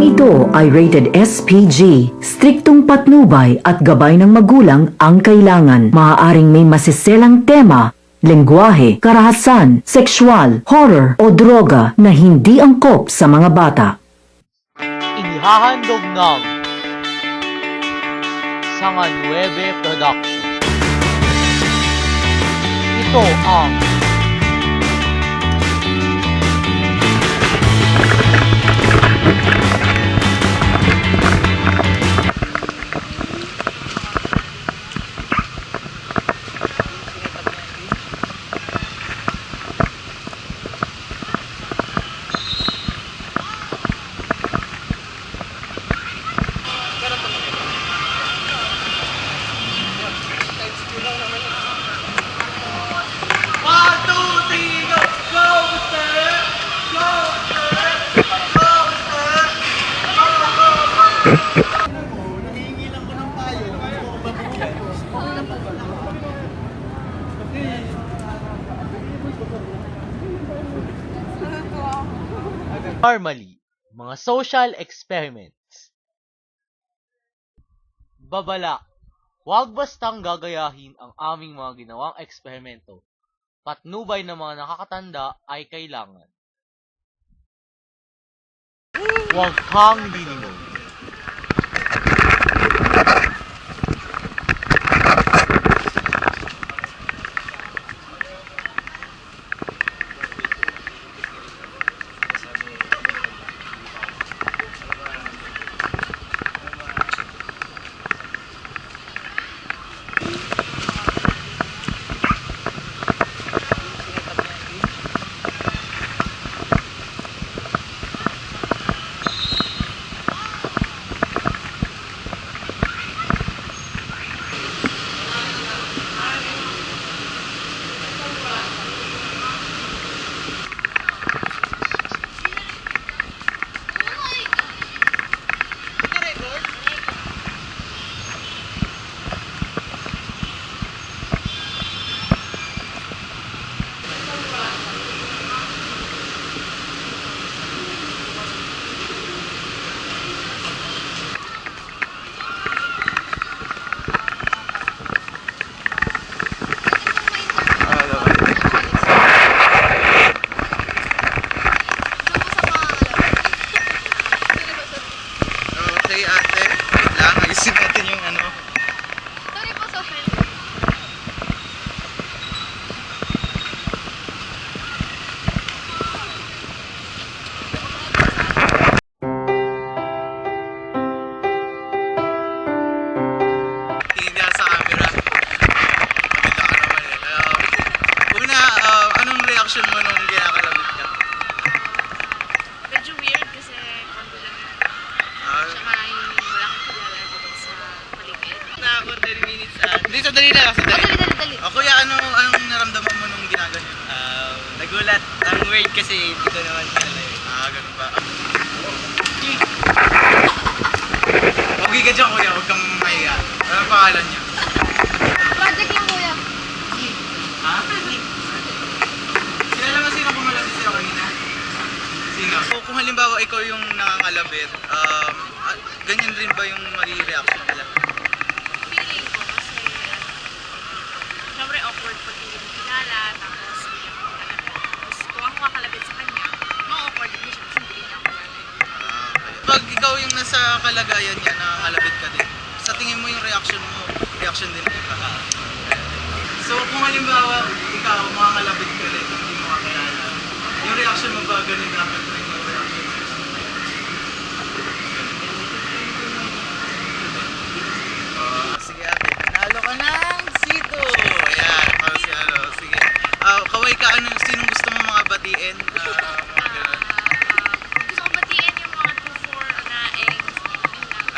ito ay rated SPG. Striktong patnubay at gabay ng magulang ang kailangan. Maaaring may masiselang tema, lengguwahe, karahasan, sexual, horror o droga na hindi angkop sa mga bata. Inihahandog ng Sanga 9 Production. Ito ang normally, mga social experiments. Babala, huwag bastang gagayahin ang aming mga ginawang eksperimento. Patnubay ng mga nakakatanda ay kailangan. Huwag kang lilingon. Mo nung kinakalabit ka? Medyo weird kasi kondo lang yun. Tsaka yung wala kang kilala dito sa paligid. Na ako 10 minutes. Dito, dali na. Dali. Kuya, anong naramdaman mo nung ginagano? Nagulat. Ang weird kasi hindi ko naman kilala yun. Ganun ba? Okay ka dyan, kuya. Huwag kang mahiya. Anong pangalan niya? Project lang kuya. Ha? Kilala mo sino kumalabit sa'yo kanina? Sino? So, kung halimbawa ikaw yung nakakalabit, ganyan rin ba yung magiging reaction nila? Feeling ko kasi syempre awkward pag hindi mo kilala tapos hindi ako kalabit. Tapos kung ako kakalabit sa kanya, ma-awkward din siya kasi hindi niya ako kilala. Pag ikaw yung nasa kalagayan niya, nakakalabit ka din, sa tingin mo yung reaction mo, reaction din iba. So kung halimbawa, ikaw makakalabit ka rin, hindi mo kakilala, yung reaction mo ba ganun dapat rin yung reaction mo? Sige ate, nalo ka ng sito! Ayan, si sige. Kaway ka, sinong gusto mo mga batiin? Mga ganun. Gusto ko batiin yung mga 2-4 na eggs.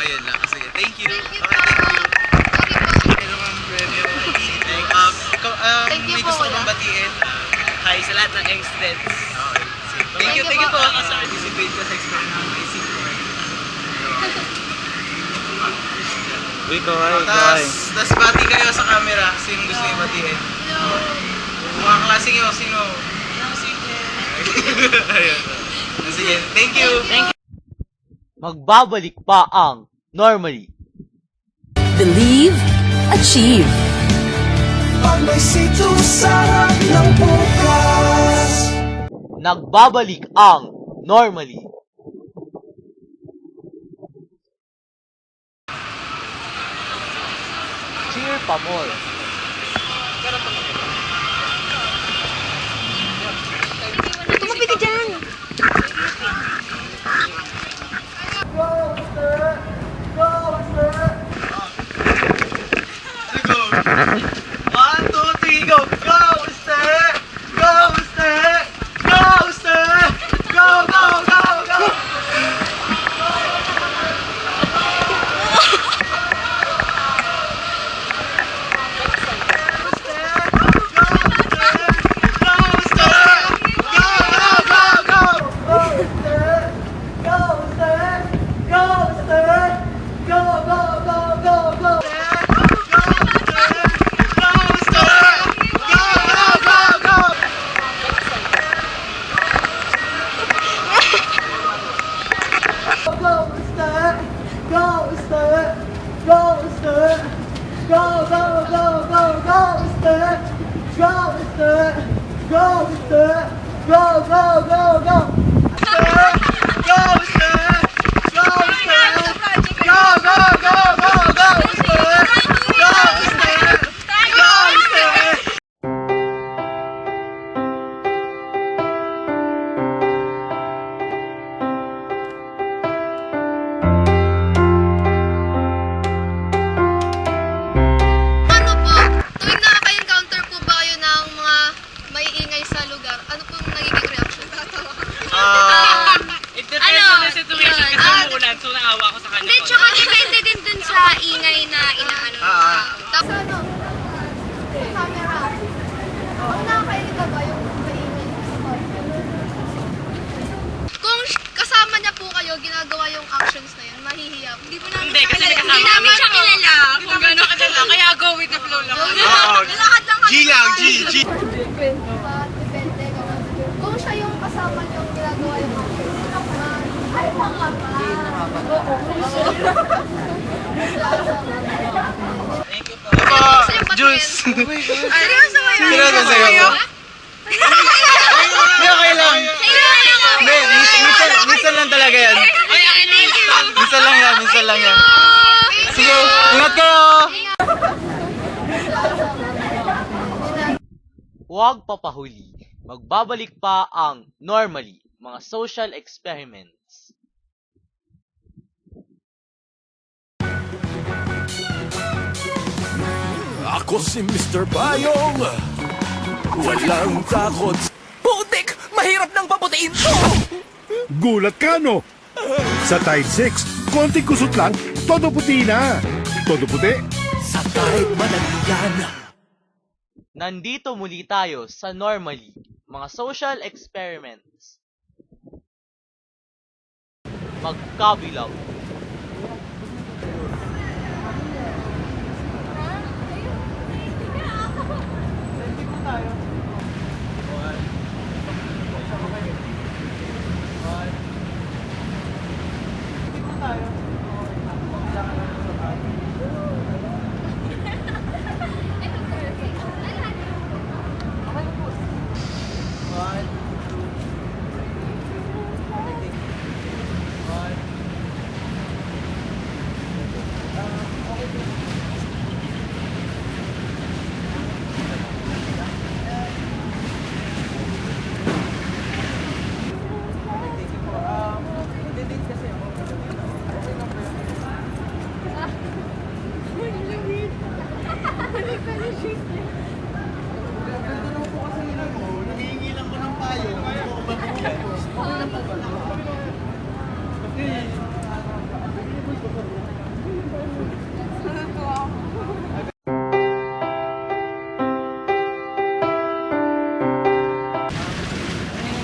Ayun lang, sige. Thank you. Thank you Okay, po. thank you. Sorry po. Hello ma'am, Brevio. Thank you May po, gusto ko wala. bang batiin? Hi sa lahat ng ex-students. Okay. Thank you Thank you po. po. Participate ka sa experiment ng isip ko. Uy, kawai. Tapos bati kayo sa camera. Sino gusto yung batiin? Mga klase kayo, sino? Ayun. Sige, thank you. Magbabalik pa ang normally. Believe, achieve. Pag may sityo sa harap ng bukas. Nagbabalik ang normally. Cheer pa more. Tumabi ka dyan! One, two, three, go! Go, Sir! Go, Sir! Go, Sir! Go, go, go, go! Ano po, tuwing nakaka-encounter po ba kayo ng mga maiingay sa lugar, ano po nagiging reaction? It depends on the situation kasi umuulan, so naawa ko sa kanya. Hindi, tsaka depende din dun sa ingay na inaano ng tao. Tapos ano, sa camera, kung nakakainig ka ba yung maingay sa camera? Kung kasama niya po kayo, ginagawa yung actions na yun, mahihiya. Hindi po namin Hindi, kasi may kasama Hindi namin siya kilala. Kung gano'n ka kaya go with the flow lang. Lalakad lang kami. G lang, G. Depende. Kung siya yung kasama niyo ginagawa yung actions, ay, tanga pa. Oo. Juice. Seryoso ba yun? Seryoso sa'yo? Hindi, okay lang. Hindi, minsan lang talaga yan. Minsan lang yan, minsan lang yan. Sige, ingat kayo! Huwag papahuli. Magbabalik pa ang normally, mga social experiments. Ako si Mr. Bayong. Walang takot. Putik! Mahirap nang paputiin to! Gulat ka, no? Sa Tide 6, konting kusot lang, todo puti na. Todo puti? Sa kahit mananligan. Nandito muli tayo sa normally, mga social experiments. Magkabilang.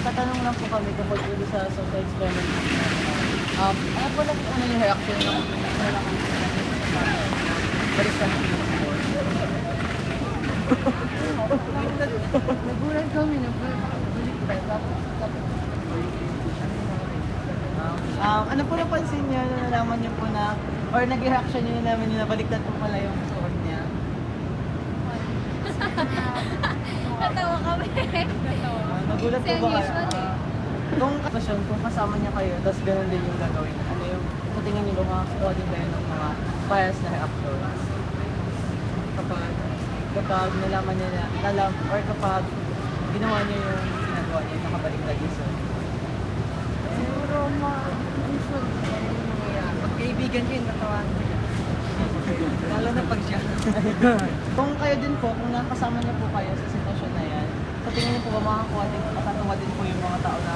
Tatanong lang po kami tungkol po sa social experiment. Ano po lang yung reaction ng balikan? Nagulat kami na balik. Ano po napansin niyo na nalaman niyo po na, or nag-reaction niyo na naman na baliktad po pala yung suot niya? Natawa kami. Nagulat po Kasi ba kayo? unusual eh. Kung kasasyon, kung kasama niya kayo, tapos ganun din yung gagawin, ano yung sa tingin niyo makakakuha din kayo ng mga bias na reactions? Kapag nalaman niya na, or kapag ginawa niya yung ginagawa niya, nakabaliktad yung suot. Siguro unusual yung nangyayari. Pag kaibigan ko yung katawan. Lalo na pag siya. Kung kayo din po, kung nakasama niyo po kayo sa sitwasyon na yan, sa tingin niyo po ba makakakuha din, makakatuwa din po yung mga tao na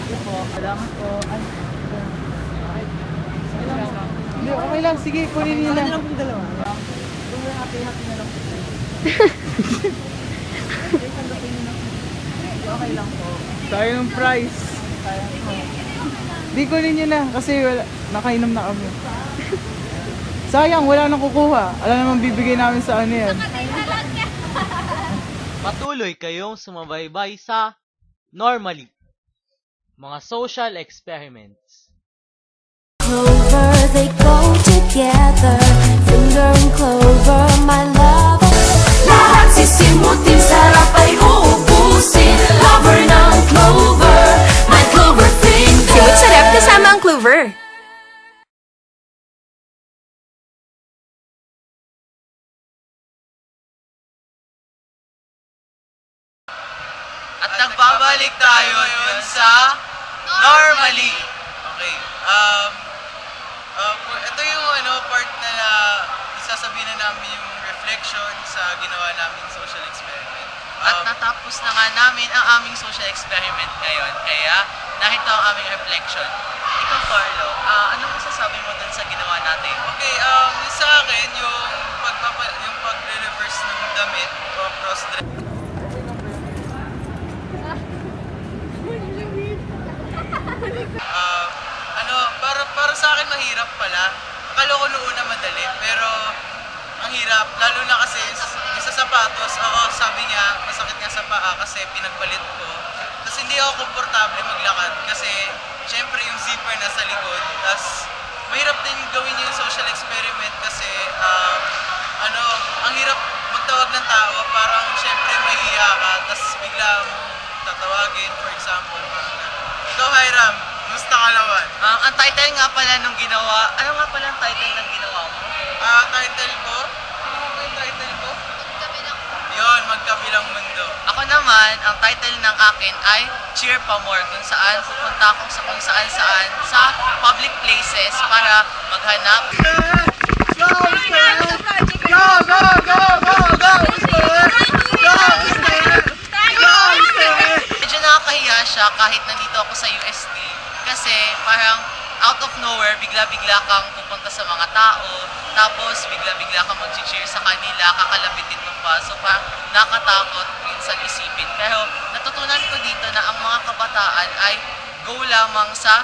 Sige po, salamat po. Ay, hindi, okay lang. Sige, kunin niyo lang. Kung dalawa. Kung happy na lang po. Okay lang po. Tayo ng price. Sayang po. Di kunin nyo na kasi nakainom na kami. Sayang, wala nang kukuha. Alam naman bibigay namin sa ano yan. Patuloy kayong sumabaybay sa Normally, mga social experiments. Clover, they go together. Finger and clover, my love. Lahat sisimutin, sarap ay uubusin. Lover ng clover, my clover finger. Simut sarap kasama ang clover. At nagbabalik tayo yun sa Normally. Okay. Ito yung part na isasabihin na namin yung reflection sa ginawa naming social experiment. At natapos na nga namin ang aming social experiment ngayon. Kaya, nakita ang aming reflection. Ikaw, Carlo, ano masasabi mo dun sa ginawa natin? Okay, yung sa akin, yung pag-reverse ng damit o cross-dress. Para sa akin mahirap pala. Akala ko noong una madali, pero ang hirap. Lalo na kasi yung sa sapatos, sabi niya, masakit nga sa paa kasi pinagpalit ko. Tapos hindi ako komportable maglakad kasi syempre yung zipper nasa likod. Tapos mahirap din gawin yung social experiment kasi ang hirap magtawag ng tao. Parang syempre mahihiya ka, tapos bigla mong tatawagin, for example. Ikaw, Hiram, musta ka naman? Ang title nga pala nung ginawa, ano nga pala ang title ng ginawa mo? Title ko? Ano nga ba yung title ko? Magkabilang. Yun, Magkabilang Mundo. Ako naman, ang title ng akin ay Cheer Pa More, kung saan pupunta ako sa kung saan-saan sa public places para maghanap. Go! Medyo nakakahiya siya kahit nandito ako sa UST kasi parang out of nowhere, bigla-bigla kang pupunta sa mga tao, tapos bigla-bigla kang mag-cheer sa kanila, kakalabitin mo pa. So parang nakatakot minsan isipin. Pero natutunan ko dito na ang mga kabataan ay go lamang sa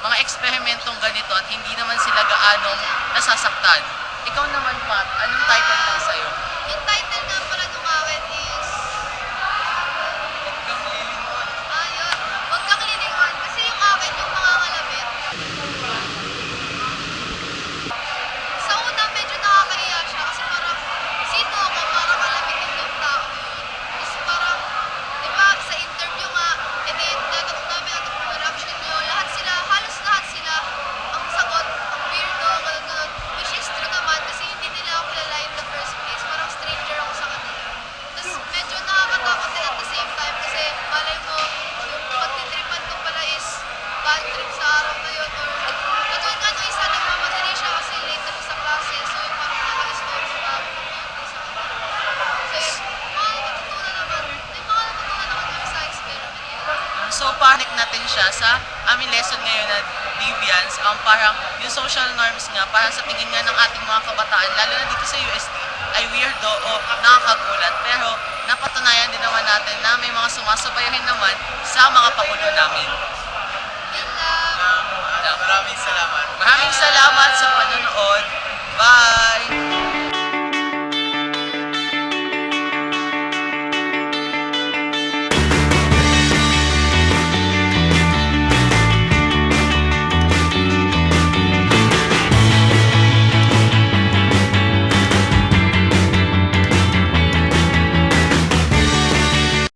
mga eksperimentong ganito at hindi naman sila gaanong nasasaktan. Ikaw naman, Pat, anong title lang sa'yo? Yung title nga pala nung akin is... Huwag kang lilingon. Yun. Huwag kang lilingon. Kasi yung akin, yung mga kalabit. Sa una, medyo nakakahiya siya kasi parang sino ako para kalabitin yung tao yun. Tapos parang, di ba, sa interview nga, edi, tatanong namin ano po reaction nyo. Halos lahat sila, ang sagot, ang weirdo, ganun. Which is true naman kasi hindi nila ako kilala in the first place. Parang stranger ako sa kanila. Tapos medyo nakakatakot din at the same time kasi malay mo, yung pagtitripan ko pala is bad trip sa araw na yun. Or katulad nga nung isa, nagmamadali siya kasi late na siya sa klase. So yung parang naka-store siya bago pumunta sa kanila. Kasi mga natutunan naman yung sa experiment yun. So, panic natin siya sa aming lesson ngayon na deviance. Parang yung social norms nga, parang sa tingin nga ng ating mga kabataan, lalo na dito sa UST, ay weirdo o nakakagulat. Pero napatunayan din naman natin na may mga sumasabayahin naman sa mga pakulo namin. Yun lang. Maraming salamat. Maraming salamat sa panonood. Bye!